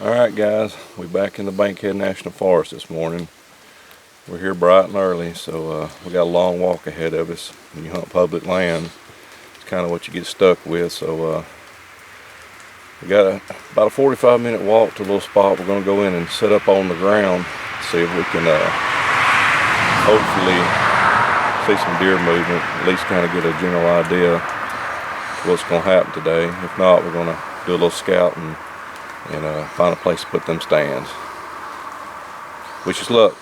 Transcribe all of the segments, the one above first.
Alright guys, we're back in the Bankhead National Forest this morning. We're here bright and early, so we got a long walk ahead of us. When you hunt public land, it's kind of what you get stuck with. So we got about a 45-minute walk to a little spot. We're going to go in and set up on the ground, see if we can hopefully see some deer movement, at least kind of get a general idea of what's going to happen today. If not, we're going to do a little scouting and find a place to put them stands. Wish us luck.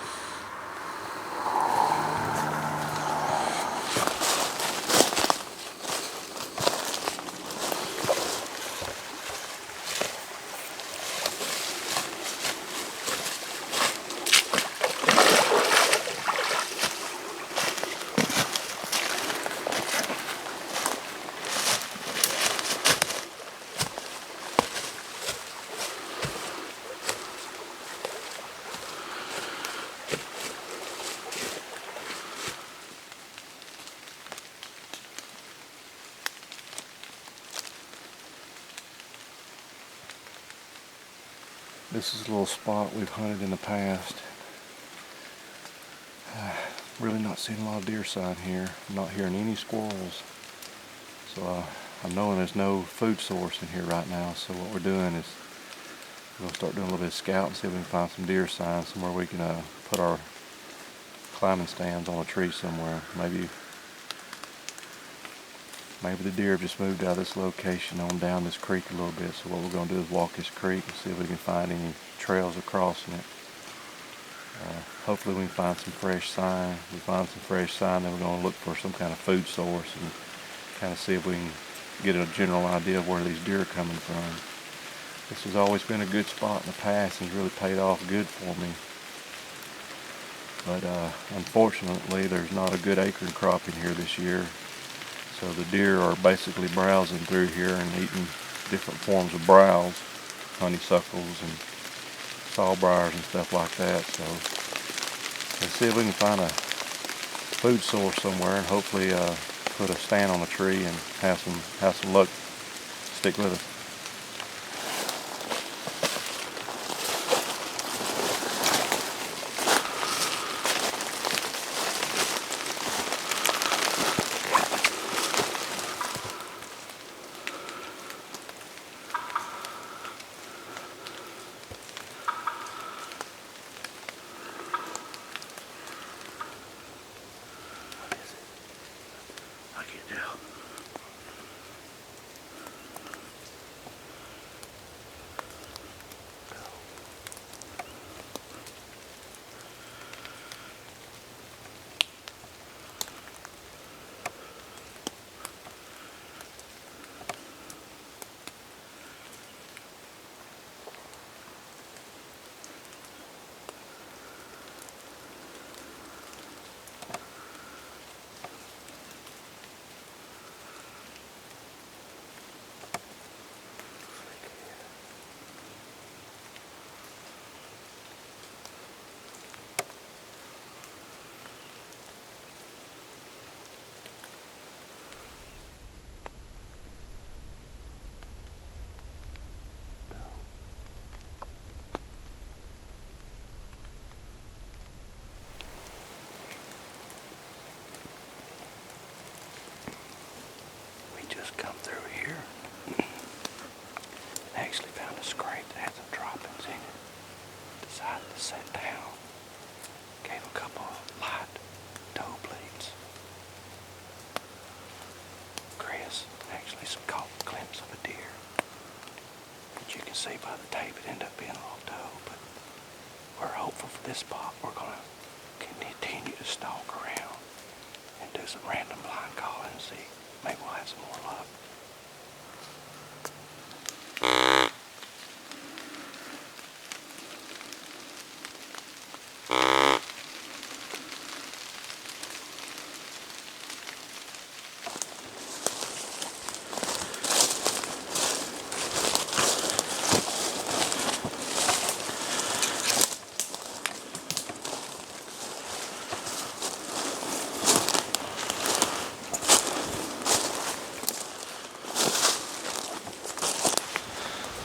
This is a little spot we've hunted in the past. Really not seeing a lot of deer sign here. I'm not hearing any squirrels. So I'm knowing there's no food source in here right now. So what we're doing is we're going to start doing a little bit of scouting, see if we can find some deer sign somewhere we can put our climbing stands on a tree somewhere. Maybe the deer have just moved out of this location on down this creek a little bit. So what we're going to do is walk this creek and see if we can find any trails crossing it. Hopefully we can find some fresh sign. If we find some fresh sign, then we're going to look for some kind of food source and kind of see if we can get a general idea of where these deer are coming from. This has always been a good spot in the past and it's really paid off good for me. But unfortunately there's not a good acorn crop in here this year. So the deer are basically browsing through here and eating different forms of browse, honeysuckles and sawbriars and stuff like that. So let's see if we can find a food source somewhere and hopefully put a stand on a tree and have some luck. Stick with us. stalk around and do some random blind calling and see. Maybe we'll have some more luck.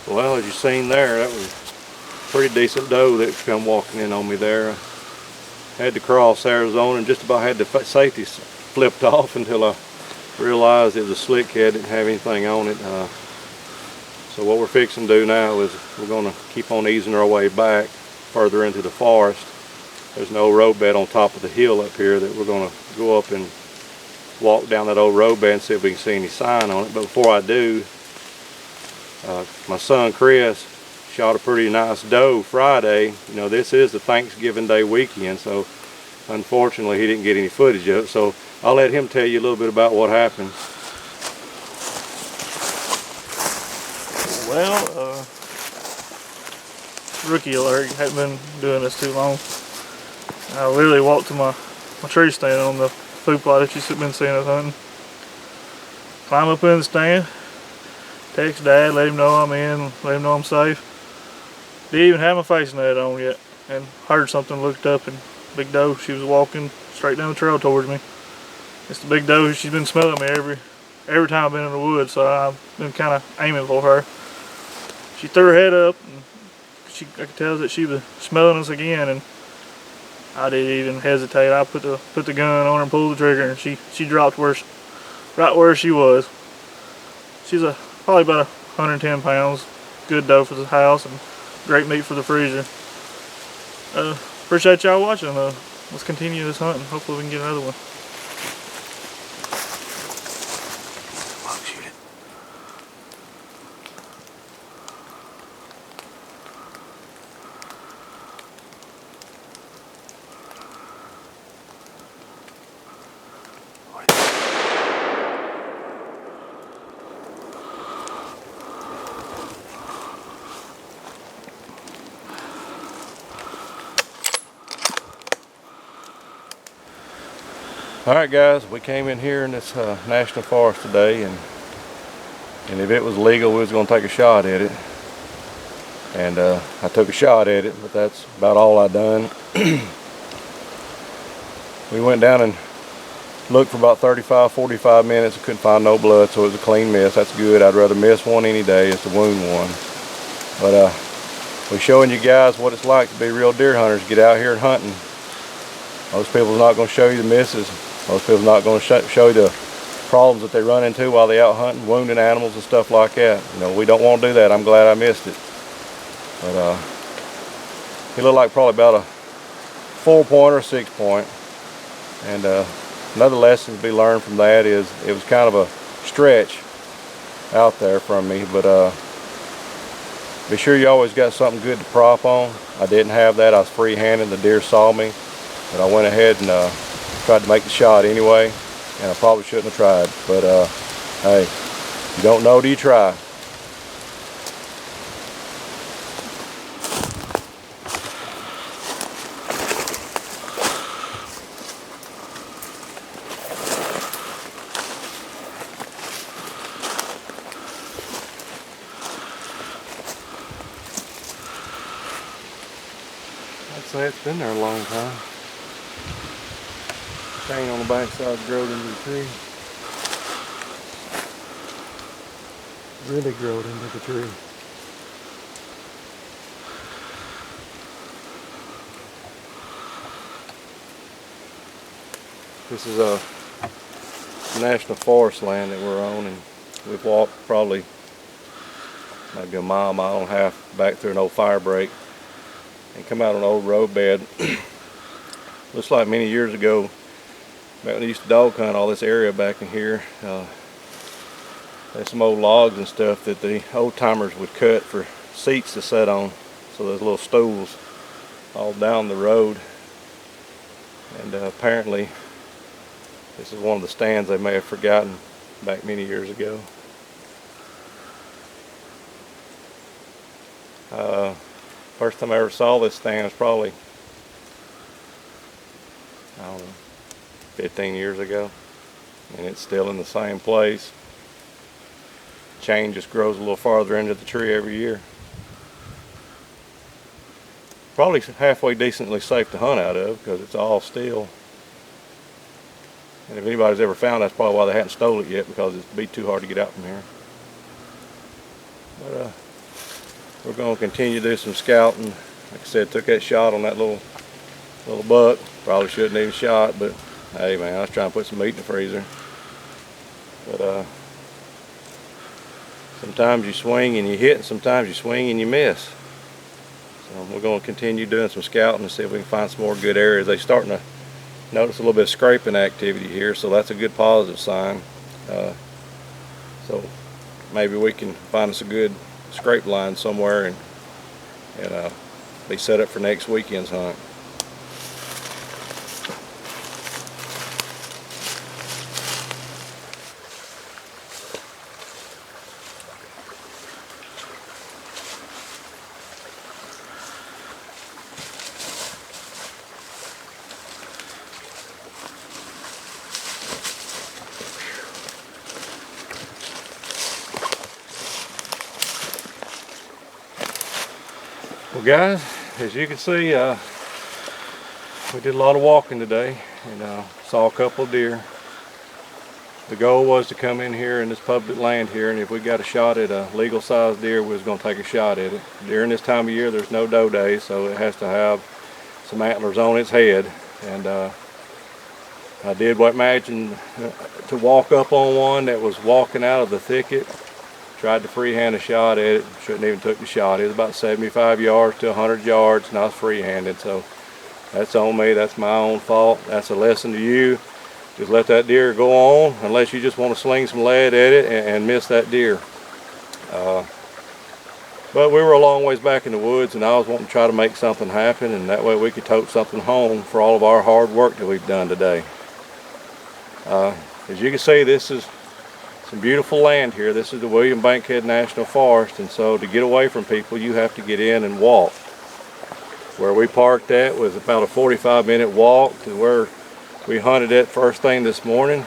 Well, as you seen there, that was a pretty decent doe that come walking in on me there. I had to cross Arizona and just about had the safety flipped off until I realized it was a slick head, didn't have anything on it. So what we're fixing to do now is we're going to keep on easing our way back further into the forest. There's an old roadbed on top of the hill up here that we're going to go up and walk down that old roadbed and see if we can see any sign on it. But before I do, my son Chris shot a pretty nice doe Friday. You know, this is the Thanksgiving Day weekend, so unfortunately he didn't get any footage of it. So I'll let him tell you a little bit about what happened. Well, rookie alert, haven't been doing this too long. I literally walked to my tree stand on the food plot that you've been seeing us hunting. Climb up in the stand, text Dad, let him know I'm in, let him know I'm safe. Didn't even have my face net on yet, and heard something, looked up, and big doe, she was walking straight down the trail towards me. It's the big doe, she's been smelling me every time I've been in the woods, so I've been kind of aiming for her. She threw her head up, and I could tell that she was smelling us again, and I didn't even hesitate. I put the gun on her and pulled the trigger, and she dropped right where she was. She's probably about 110 pounds. Good doe for the house and great meat for the freezer. Appreciate y'all watching. Let's continue this hunting. Hopefully we can get another one. Shoot it. Alright guys, we came in here in this national forest today, and if it was legal we was going to take a shot at it. And I took a shot at it, but that's about all I done. We went down and looked for about 35-45 minutes and couldn't find no blood, so it was a clean miss. That's good. I'd rather miss one any day as to wound one. But we're showing you guys what it's like to be real deer hunters. Get out here and hunting. Most people's not going to show you the misses. Most people's not going to show you the problems that they run into while they're out hunting, wounding animals and stuff like that. You know, we don't want to do that. I'm glad I missed it. But he looked like probably about a 4-point or 6-point. And another lesson to be learned from that is it was kind of a stretch out there from me. But be sure you always got something good to prop on. I didn't have that. I was free-handed. The deer saw me. But I went ahead and tried to make the shot anyway, and I probably shouldn't have tried. But hey, you don't know till you try. I'd say it's been there a long time. Chain on the back side growed into the tree. Really growed into the tree. This is a national forest land that we're on, and we've walked probably maybe a mile and a half back through an old fire break and come out on an old roadbed. Looks like many years ago, back when they used to dog hunt all this area back in here, there's some old logs and stuff that the old timers would cut for seats to sit on. So there's little stools all down the road. And apparently this is one of the stands they may have forgotten back many years ago. First time I ever saw this stand was probably, I don't know, 15 years ago, and it's still in the same place. Chain just grows a little farther into the tree every year. Probably halfway decently safe to hunt out of because it's all steel. And if anybody's ever found, that's probably why they hadn't stole it yet, because it'd be too hard to get out from here. But we're going to continue to do some scouting. Like I said, took that shot on that little buck. Probably shouldn't even shot, but hey man, I was trying to put some meat in the freezer. But sometimes you swing and you hit, and sometimes you swing and you miss. So we're going to continue doing some scouting and see if we can find some more good areas. They're starting to notice a little bit of scraping activity here, so that's a good positive sign. So maybe we can find us a good scrape line somewhere and be set up for next weekend's hunt. Well guys, as you can see, we did a lot of walking today and saw a couple of deer. The goal was to come in here in this public land here, and if we got a shot at a legal sized deer, we was going to take a shot at it. During this time of year there's no doe days, so it has to have some antlers on its head. And I did imagine to walk up on one that was walking out of the thicket. Tried to freehand a shot at it, shouldn't even took the shot. It was about 75 yards to 100 yards and I was freehanded, so that's on me, that's my own fault. That's a lesson to you. Just let that deer go on, unless you just want to sling some lead at it and miss that deer. But we were a long ways back in the woods, and I was wanting to try to make something happen, and that way we could tote something home for all of our hard work that we've done today. As you can see, this is some beautiful land here. This is the William Bankhead National Forest, and so to get away from people you have to get in and walk. Where we parked at was about a 45-minute walk to where we hunted at first thing this morning.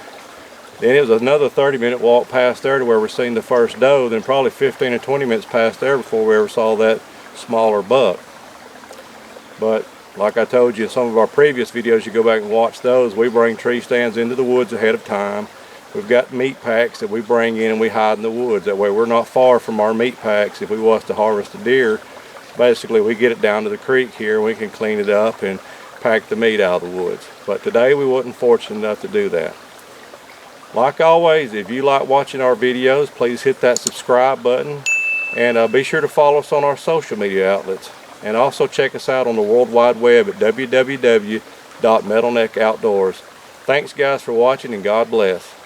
Then it was another 30-minute walk past there to where we're seeing the first doe, then probably 15 or 20 minutes past there before we ever saw that smaller buck. But like I told you in some of our previous videos, you go back and watch those, we bring tree stands into the woods ahead of time. We've got meat packs that we bring in and we hide in the woods. That way we're not far from our meat packs. If we was to harvest a deer, basically we get it down to the creek here and we can clean it up and pack the meat out of the woods. But today we wasn't fortunate enough to do that. Like always, if you like watching our videos, please hit that subscribe button and be sure to follow us on our social media outlets. And also check us out on the World Wide Web at www.metalneckoutdoors. Thanks guys for watching, and God bless.